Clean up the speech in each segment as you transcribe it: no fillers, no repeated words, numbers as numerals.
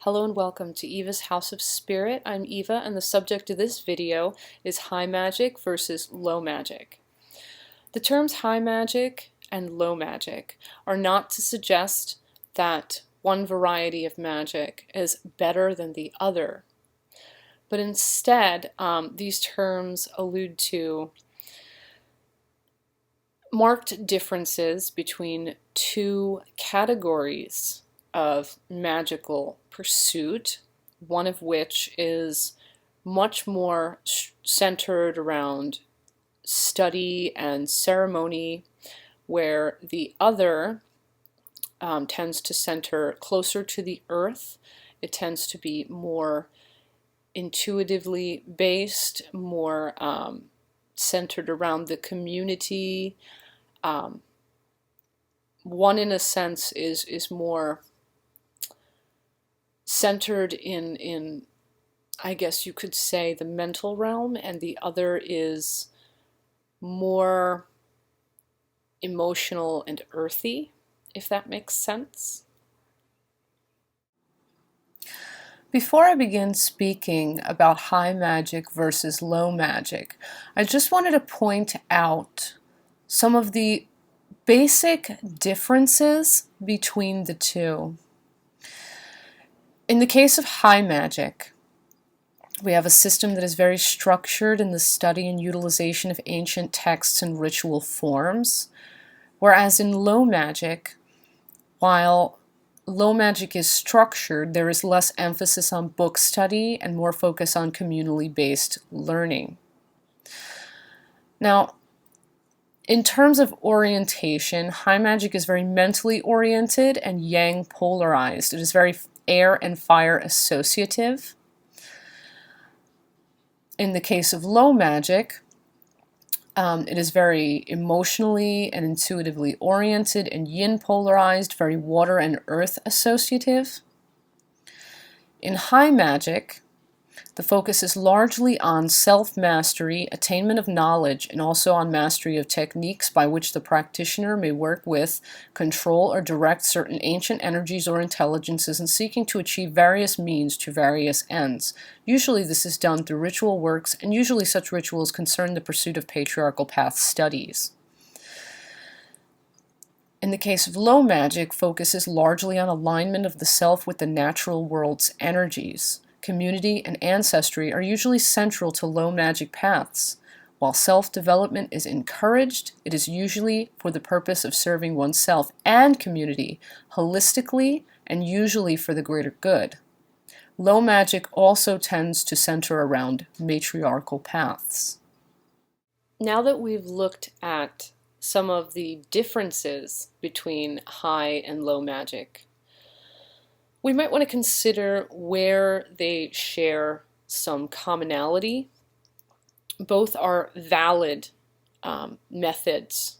Hello and welcome to Eva's House of Spirit. I'm Eva and the subject of this video is high magic versus low magic. The terms high magic and low magic are not to suggest that one variety of magic is better than the other, but instead these terms allude to marked differences between two categories of magical pursuit, one of which is much more centered around study and ceremony, where the other tends to center closer to the earth. It tends to be more intuitively based, more centered around the community. One, in a sense, is more centered in, I guess you could say, the mental realm, and the other is more emotional and earthy, if that makes sense. Before I begin speaking about high magic versus low magic, I just wanted to point out some of the basic differences between the two. In the case of high magic, we have a system that is very structured in the study and utilization of ancient texts and ritual forms, whereas in low magic, while low magic is structured, there is less emphasis on book study and more focus on communally based learning. Now, in terms of orientation, high magic is very mentally oriented and yang polarized. It is very air and fire associative. In the case of low magic, it is very emotionally and intuitively oriented and yin polarized, very water and earth associative. In high magic, the focus is largely on self-mastery, attainment of knowledge, and also on mastery of techniques by which the practitioner may work with, control, or direct certain ancient energies or intelligences in seeking to achieve various means to various ends. Usually this is done through ritual works, and usually such rituals concern the pursuit of patriarchal path studies. In the case of low magic, focus is largely on alignment of the self with the natural world's energies. Community and ancestry are usually central to low magic paths. While self-development is encouraged, it is usually for the purpose of serving oneself and community holistically and usually for the greater good. Low magic also tends to center around matriarchal paths. Now that we've looked at some of the differences between high and low magic, we might want to consider where they share some commonality. Both are valid methods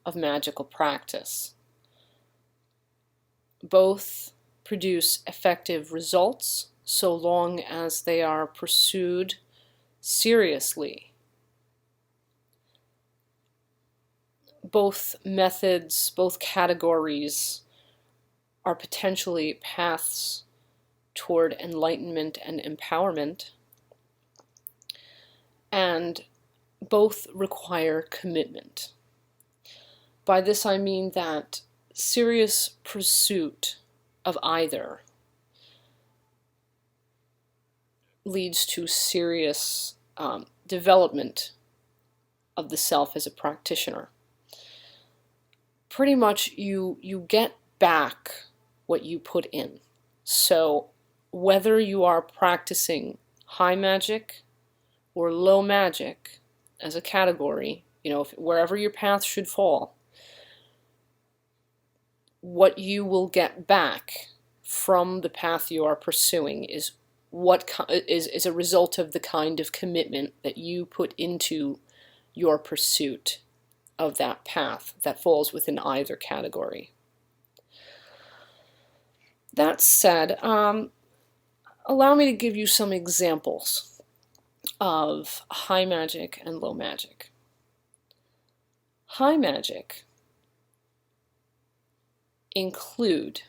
of magical practice. Both produce effective results so long as they are pursued seriously. Both methods, both categories, are potentially paths toward enlightenment and empowerment, and both require commitment. By this I mean that serious pursuit of either leads to serious development of the self as a practitioner. Pretty much you get back what you put in. So whether you are practicing high magic or low magic as a category, wherever your path should fall, what you will get back from the path you are pursuing is is a result of the kind of commitment that you put into your pursuit of that path that falls within either category. That said, allow me to give you some examples of high magic and low magic. High magic include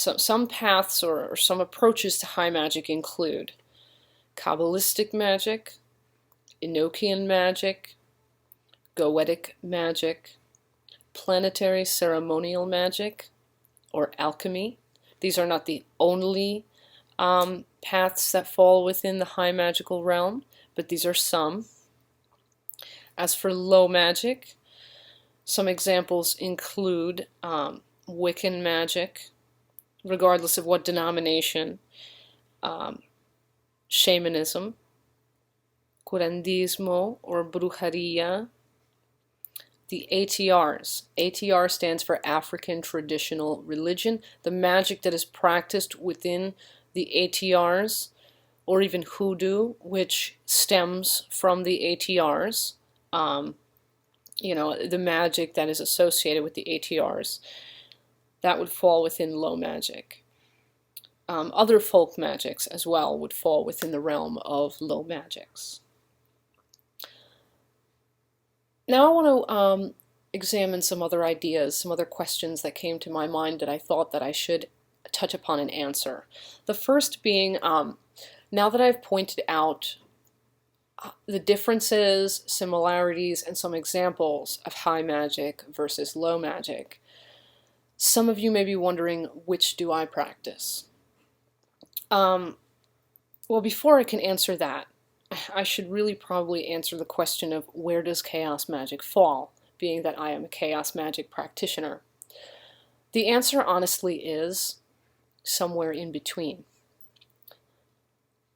some paths or some approaches to high magic include Kabbalistic magic, Enochian magic, Goetic magic, planetary ceremonial magic, or alchemy. These are not the only paths that fall within the high magical realm, but these are some. As for low magic, some examples include Wiccan magic, regardless of what denomination, shamanism, curandismo or brujeria, the ATRs. ATR stands for African Traditional Religion. The magic that is practiced within the ATRs, or even hoodoo, which stems from the ATRs, the magic that is associated with the ATRs, that would fall within low magic. Other folk magics as well would fall within the realm of low magics. Now I want to examine some other ideas, some other questions that came to my mind that I thought that I should touch upon and answer. The first being, now that I've pointed out the differences, similarities, and some examples of high magic versus low magic, some of you may be wondering, which do I practice? Well, before I can answer that, I should really probably answer the question of where does chaos magic fall, being that I am a chaos magic practitioner. The answer honestly is somewhere in between.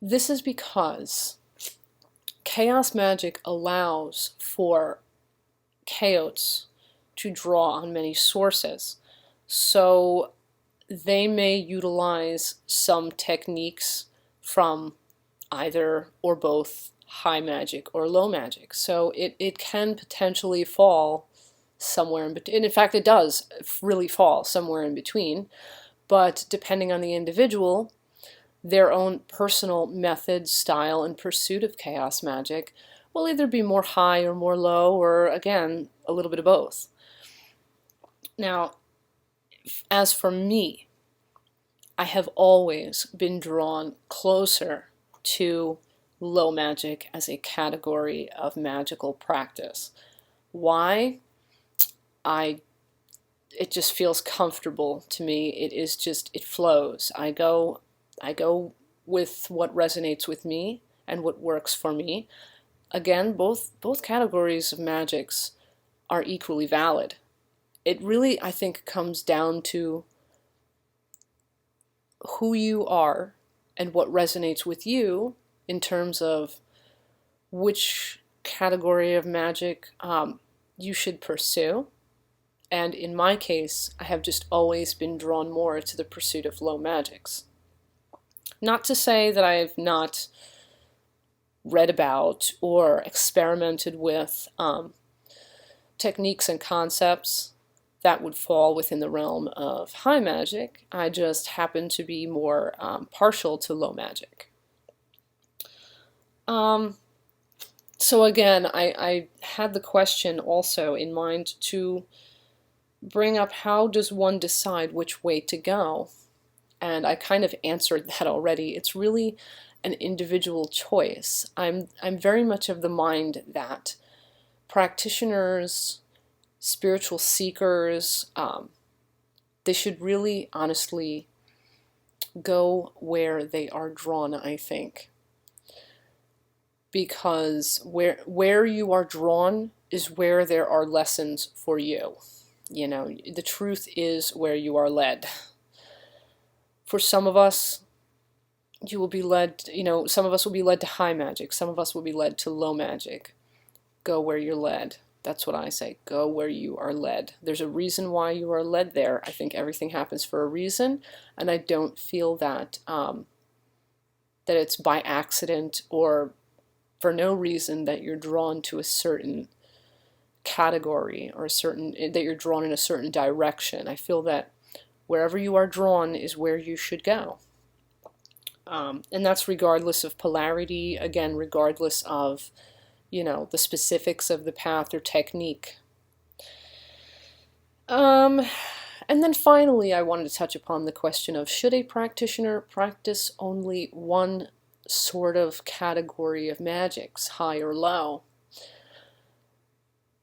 This is because chaos magic allows for chaots to draw on many sources. So they may utilize some techniques from either or both high magic or low magic. So it can potentially fall somewhere in between. And in fact, it does really fall somewhere in between. But depending on the individual, their own personal method, style, and pursuit of chaos magic will either be more high or more low, or again, a little bit of both. Now, as for me, I have always been drawn closer to low magic as a category of magical practice. Why? It just feels comfortable to me. It flows. I go with what resonates with me and what works for me. Again, both categories of magics are equally valid. It really, I think, comes down to who you are and what resonates with you in terms of which category of magic you should pursue. And in my case, I have just always been drawn more to the pursuit of low magics. Not to say that I have not read about or experimented with techniques and concepts that would fall within the realm of high magic. I just happen to be more partial to low magic. So again, I had the question also in mind to bring up, how does one decide which way to go? And I kind of answered that already. It's really an individual choice. I'm very much of the mind that practitioners, spiritual seekers, they should really honestly go where they are drawn, I think. Because where you are drawn is where there are lessons for you. You know, the truth is where you are led. For some of us, you will be led, some of us will be led to high magic. Some of us will be led to low magic. Go where you're led. That's what I say. Go where you are led. There's a reason why you are led there. I think everything happens for a reason, and I don't feel that that it's by accident or for no reason that you're drawn to a certain category or that you're drawn in a certain direction. I feel that wherever you are drawn is where you should go. And that's regardless of polarity, again, regardless of the specifics of the path or technique. And then finally, I wanted to touch upon the question of, should a practitioner practice only one sort of category of magics, high or low?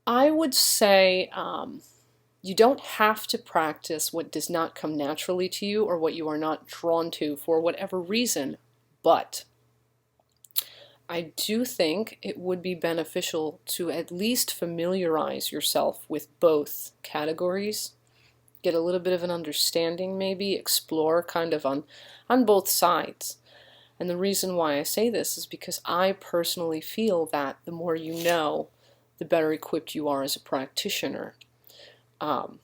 I would say you don't have to practice what does not come naturally to you or what you are not drawn to for whatever reason, but I do think it would be beneficial to at least familiarize yourself with both categories, get a little bit of an understanding, maybe explore kind of on both sides. And the reason why I say this is because I personally feel that the more you know, the better equipped you are as a practitioner. And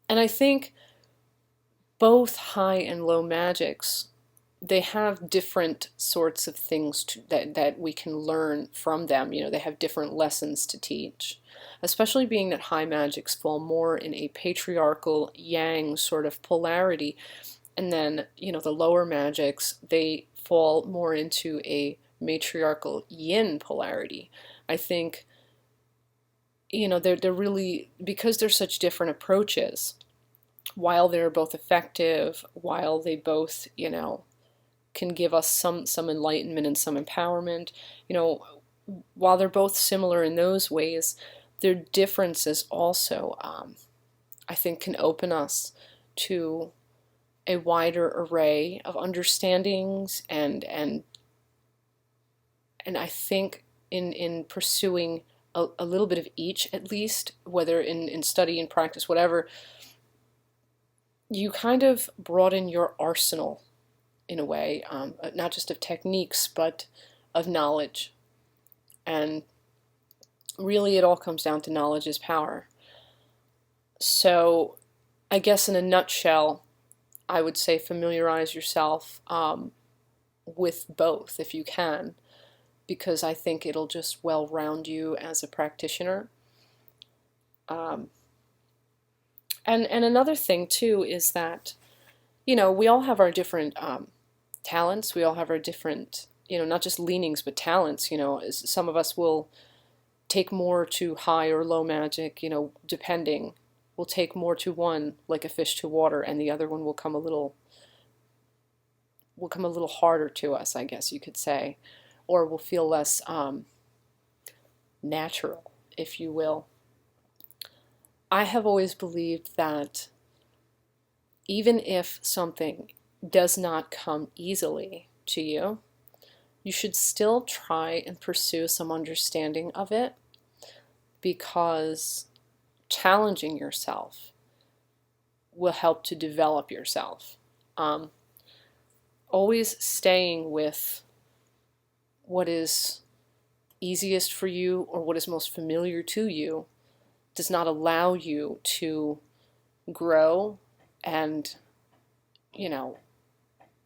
I think both high and low magics, they have different sorts of things that we can learn from them. You know, they have different lessons to teach, especially being that high magics fall more in a patriarchal yang sort of polarity. And then, you know, the lower magics, they fall more into a matriarchal yin polarity. I think, you know, they're really, because they're such different approaches, while they're both effective, while they both, you know, can give us some enlightenment and some empowerment, you know, while they're both similar in those ways, their differences also, I think, can open us to a wider array of understandings, and I think in pursuing a little bit of each, at least, whether in study and practice, whatever, you kind of broaden your arsenal in a way, not just of techniques, but of knowledge. And really it all comes down to knowledge is power. So I guess in a nutshell, I would say familiarize yourself with both if you can, because I think it'll just well round you as a practitioner. And another thing too is that, you know, we all have our different talents. We all have our different, you know, not just leanings, but talents. You know, some of us will take more to high or low magic, you know, depending. We'll take more to one, like a fish to water, and the other one will come a little harder to us, I guess you could say, or will feel less natural, if you will. I have always believed that even if something does not come easily to you, you should still try and pursue some understanding of it, because challenging yourself will help to develop yourself. Always staying with what is easiest for you or what is most familiar to you does not allow you to grow and, you know,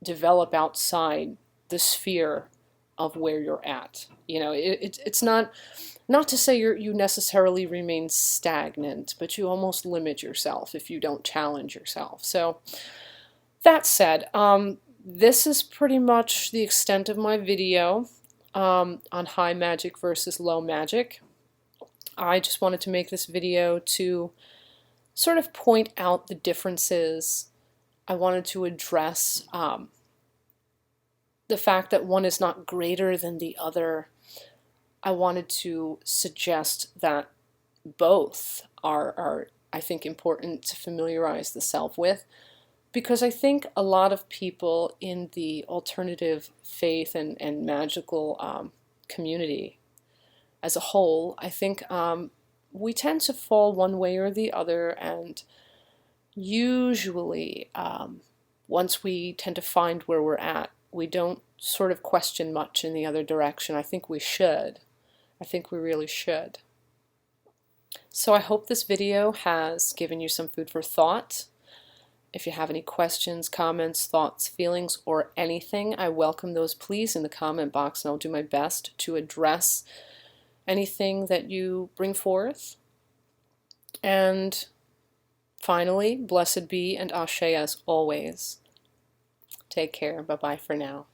develop outside the sphere of where you're at. You know, it's not to say you necessarily remain stagnant, but you almost limit yourself if you don't challenge yourself. So that said, this is pretty much the extent of my video on high magic versus low magic. I just wanted to make this video to sort of point out the differences. I wanted to address the fact that one is not greater than the other. I wanted to suggest that both are I think, important to familiarize the self with, because I think a lot of people in the alternative faith and magical community as a whole, I think we tend to fall one way or the other, and usually once we tend to find where we're at, we don't sort of question much in the other direction. I think we should. I think we really should. So I hope this video has given you some food for thought. If you have any questions, comments, thoughts, feelings, or anything, I welcome those, please, in the comment box, and I'll do my best to address anything that you bring forth. And finally, blessed be and ashe as always. Take care. Bye-bye for now.